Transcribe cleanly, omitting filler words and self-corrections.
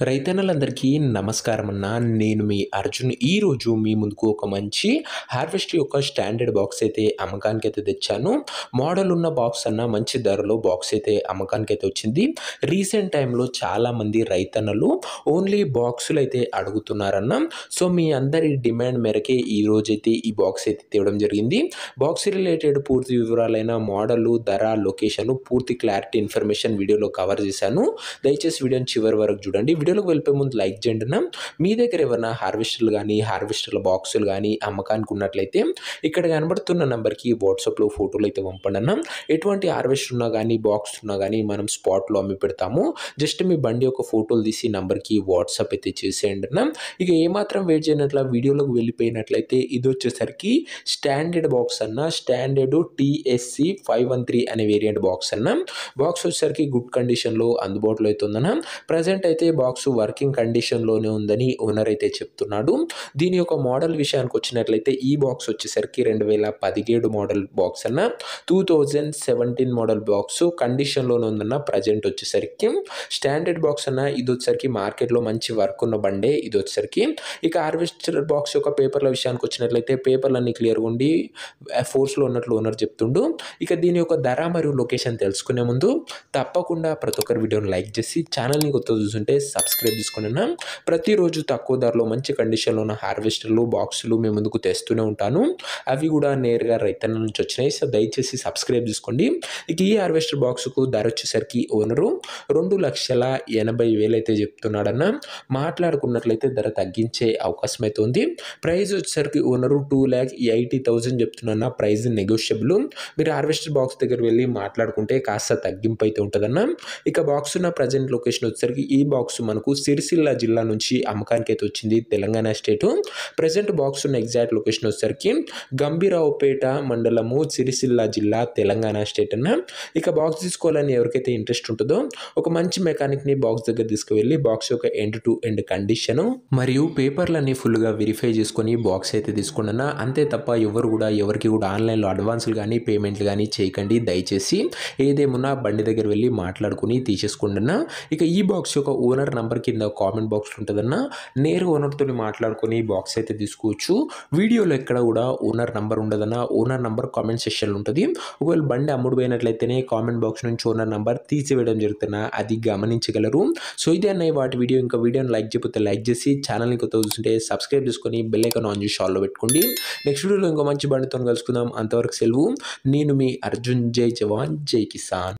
రైతన్నలందరికీ నమస్కారం అన్న. నేను మీ అర్జున్. ఈరోజు మీ ముందుకు ఒక మంచి హార్వెస్ట్ యొక్క స్టాండర్డ్ బాక్స్ అయితే అమ్మకానికైతే తెచ్చాను. మోడల్ ఉన్న బాక్స్ అన్న, మంచి ధరలో బాక్స్ అయితే అమ్మకానికైతే వచ్చింది. రీసెంట్ టైంలో చాలామంది రైతన్నలు ఓన్లీ బాక్సులు అయితే అడుగుతున్నారన్న. సో మీ అందరి డిమాండ్ మేరకే ఈ రోజైతే ఈ బాక్స్ అయితే తేవడం జరిగింది. బాక్స్ రిలేటెడ్ పూర్తి వివరాలైన మోడలు, ధర, లొకేషన్, పూర్తి క్లారిటీ ఇన్ఫర్మేషన్ వీడియోలో కవర్ చేశాను. దయచేసి వీడియోని చివరి వరకు చూడండి. వీడియోలోకి వెళ్ళిపోయే ముందు లైక్ చేయండి అన్న. మీ దగ్గర ఏమైనా హార్వెస్టర్లు కానీ, హార్వెస్టర్ల బాక్సులు కానీ అమ్మకానికి ఉన్నట్లయితే ఇక్కడ కనబడుతున్న నెంబర్కి వాట్సాప్లో ఫోటోలు అయితే పంపండి అన్న. ఎటువంటి హార్వెస్టర్ ఉన్నా కానీ, బాక్స్ ఉన్నా కానీ మనం స్పాట్లో అమ్మి పెడతాము. జస్ట్ మీ బండి యొక్క ఫోటోలు తీసి నంబర్కి వాట్సాప్ అయితే చేసేయండి అన్న. ఇక ఏమాత్రం వెయిట్ చేయనట్ల వీడియోలోకి వెళ్ళిపోయినట్లయితే ఇది వచ్చేసరికి స్టాండర్డ్ బాక్స్ అన్న. స్టాండర్డ్ TSC 513 అనే వేరియంట్ బాక్స్ అన్న. బాక్స్ వచ్చేసరికి గుడ్ కండిషన్లో అందుబాటులో అయితే ఉందన్న. ప్రజెంట్ అయితే బాక్స్ వర్కింగ్ కండిషన్లోనే ఉందని ఓనర్ అయితే చెప్తున్నాడు. దీని యొక్క మోడల్ విషయానికి వచ్చినట్లయితే ఈ బాక్స్ వచ్చేసరికి 2017 మోడల్ బాక్స్ అన్న. 2017 మోడల్ బాక్స్ కండిషన్లోనే ఉందన్న. ప్రజెంట్ వచ్చేసరికి స్టాండర్డ్ బాక్స్ అన్న. ఇది వచ్చేసరికి మార్కెట్లో మంచి వర్క్ ఉన్న బండే ఇది వచ్చేసరికి. ఇక హార్వెస్టర్ బాక్స్ యొక్క పేపర్ల విషయానికి వచ్చినట్లయితే పేపర్లన్నీ క్లియర్గా ఉండి ఫోర్స్లో ఉన్నట్లు ఓనర్ చెప్తుండు. ఇక దీని యొక్క ధర మరియు లొకేషన్ తెలుసుకునే ముందు తప్పకుండా ప్రతి ఒక్కరి వీడియోని లైక్ చేసి ఛానల్ని కొత్త చూస్తుంటే సబ్స్క్రైబ్ చేసుకున్నా. ప్రతిరోజు తక్కువ ధరలో మంచి కండిషన్లో ఉన్న హార్వెస్టర్లు, బాక్సులు మీ ముందుకు తెస్తూనే ఉంటాను. అవి కూడా నేరుగా రైతన్న నుంచి వచ్చినాయి. సో దయచేసి సబ్స్క్రైబ్ చేసుకోండి. ఇక ఈ హార్వెస్టర్ బాక్స్కు ధర వచ్చేసరికి ఓనరు 2,80,000 అయితే చెప్తున్నాడన్న. మాట్లాడుకున్నట్లయితే ధర తగ్గించే అవకాశం అయితే ఉంది. ప్రైస్ వచ్చేసరికి ఓనరు 2,80,000 చెప్తున్నా. Price negotiable. మీరు హార్వెస్టర్ బాక్స్ దగ్గర వెళ్ళి మాట్లాడుకుంటే కాస్త తగ్గింపు అయితే ఉంటుందన్న. ఇక బాక్స్ ఉన్న ప్రజెంట్ లొకేషన్ వచ్చేసరికి ఈ బాక్స్ మనకు సిరిసిల్ల జిల్లా నుంచి అమ్మకానికి అయితే వచ్చింది, తెలంగాణ స్టేటు. ప్రజెంట్ బాక్స్ ఉన్న ఎగ్జాక్ట్ లొకేషన్ వచ్చేసరికి గంభీరావుపేట మండలము, సిరిసిల్ల జిల్లా, తెలంగాణ స్టేట్ అన్న. ఇక బాక్స్ తీసుకోవాలని ఎవరికైతే ఇంట్రెస్ట్ ఉంటుందో ఒక మంచి మెకానిక్ని బాక్స్ దగ్గర తీసుకువెళ్ళి బాక్స్ యొక్క ఎండ్ టు ఎండ్ కండిషను మరియు పేపర్లన్నీ ఫుల్గా వెరిఫై చేసుకొని బాక్స్ అయితే తీసుకున్నా. అంతే తప్ప ఎవరికి కూడా ఆన్లైన్లో అడ్వాన్సులు కానీ పేమెంట్లు కానీ చేయకండి దయచేసి. ఏదేమున్నా బండి దగ్గర వెళ్ళి మాట్లాడుకుని తీసేసుకుంటున్నా. ఇక ఈ బాక్స్ యొక్క ఓనర్ నంబర్ కింద కామెంట్ బాక్స్ ఉంటుందన్న. నేరుగా ఓనర్తో మాట్లాడుకొని బాక్స్ అయితే తీసుకోవచ్చు. వీడియోలో ఎక్కడ కూడా ఓనర్ నంబర్ ఉండదన్న. ఓనర్ నంబర్ కామెంట్ సెక్షన్లో ఉంటుంది. ఒకవేళ బండి అమ్ముడు పోయినట్లయితేనే కామెంట్ బాక్స్ నుంచి ఓనర్ నంబర్ తీసివేయడం జరుగుతున్నా, అది గమనించగలరు. సో ఇదే అన్న వాటి వీడియో. ఇంకా వీడియోని లైక్ చేయకపోతే లైక్ చేసి ఛానల్ని కొత్త చూస్తుంటే సబ్స్క్రైబ్ చేసుకొని బెల్ ఐకాన్ ఆన్ చేసి ఆల్లో పెట్టుకోండి. నెక్స్ట్ వీడియోలో ఇంకో మంచి బండితో కలుసుకుందాం. అంతవరకు సెలవు. నేను మీ అర్జున్. జై జవాన్ జై కిసాన్.